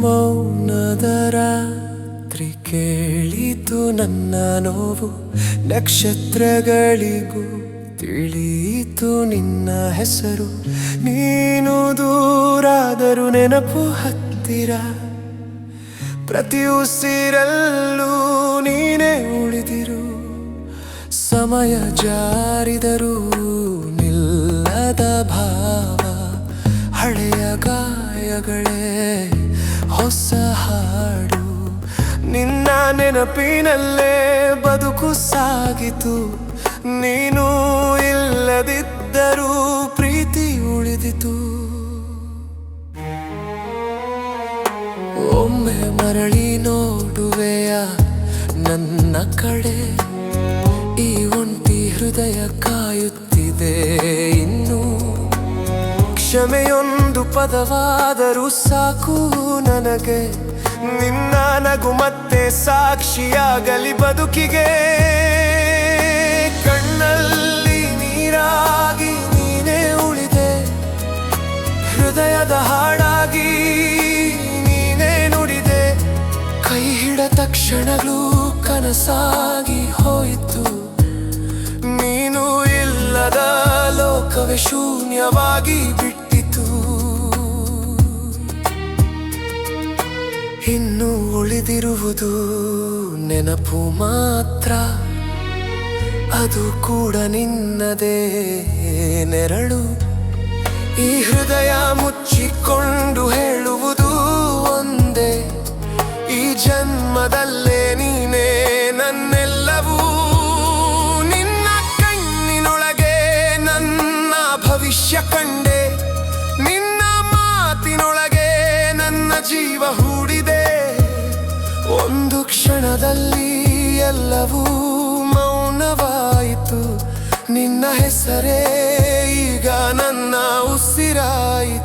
ಮೌನದ ರಾತ್ರಿ ಕೇಳಿತು ನನ್ನ ನೋವು, ನಕ್ಷತ್ರಗಳಿಗೂ ತಿಳಿಯಿತು ನಿನ್ನ ಹೆಸರು. ನೀನು ದೂರಾದರೂ ನೆನಪು ಹತ್ತಿರ, ಪ್ರತಿ ಉಸಿರಲ್ಲೂ ನೀನೇ ಉಳಿದಿರು. ಸಮಯ ಜಾರಿದರೂ ನಿಲ್ಲದ ಭಾವ, ಹಳೆಯ ಗಾಯಗಳೇ ಹೊಸ ಹಾಡು. ನಿನ್ನ ನೆನಪಿನಲ್ಲೇ ಬದುಕು ಸಾಗಿತು, ನೀನು ಇಲ್ಲದಿದ್ದರೂ ಪ್ರೀತಿ ಉಳಿದಿತು. ಒಮ್ಮೆ ಮರಳಿ ನೋಡುವೆಯ ನನ್ನ ಕಡೆ, ಈ ಒಂಟಿ ಹೃದಯ ಕಾಯುತ್ತಿದೆ ಇನ್ನು. ಕ್ಷಮೆಯೊಂದು ಪದವಾದರೂ ಸಾಕು ನನಗೆ, ನಿನ್ನ ನಗು ಮತ್ತೆ ಸಾಕ್ಷಿಯಾಗಲಿ ಬದುಕಿಗೆ. ಕಣ್ಣಲ್ಲಿ ನೀರಾಗಿ ನೀನೇ ಉಳಿದೆ, ಹೃದಯದ ಹಾಡಾಗಿ ನೀನೇ ನುಡಿದೆ. ಕೈ ಹಿಡಿದ ತಕ್ಷಣಗಳು ಕನಸಾಗಿ ಹೋಯಿತು, ನೀನು ಇಲ್ಲದ ಲೋಕವೇ ಶೂನ್ಯವಾಗಿ ಬಿಟ್ಟಿತು. ಇನ್ನು ಉಳಿದಿರುವುದು ನೆನಪು ಮಾತ್ರ, ಅದು ಕೂಡ ನಿನ್ನದೇ ನೆರಳು. ಈ ಹೃದಯ ಮುಚ್ಚಿಕೊಂಡು ಹೇಳುವುದು ಒಂದೇ, ಈ ಜನ್ಮದಲ್ಲೇ ನೀನೇ ನನ್ನೆಲ್ಲವೂ. ನಿನ್ನ ಕಣ್ಣಿನೊಳಗೆ ನನ್ನ ಭವಿಷ್ಯ ಕಂಡೆ, ನಿನ್ನ ಮಾತಿನೊಳಗೆ ನನ್ನ ಜೀವ ಹೂಡಿದೆ. ಒಂದು ಕ್ಷಣದಲ್ಲಿ ಎಲ್ಲವೂ ಮೌನವಾಯಿತು, ನಿನ್ನ ಹೆಸರೇ ಈಗ ನನ್ನ ಉಸಿರಾಯಿತು.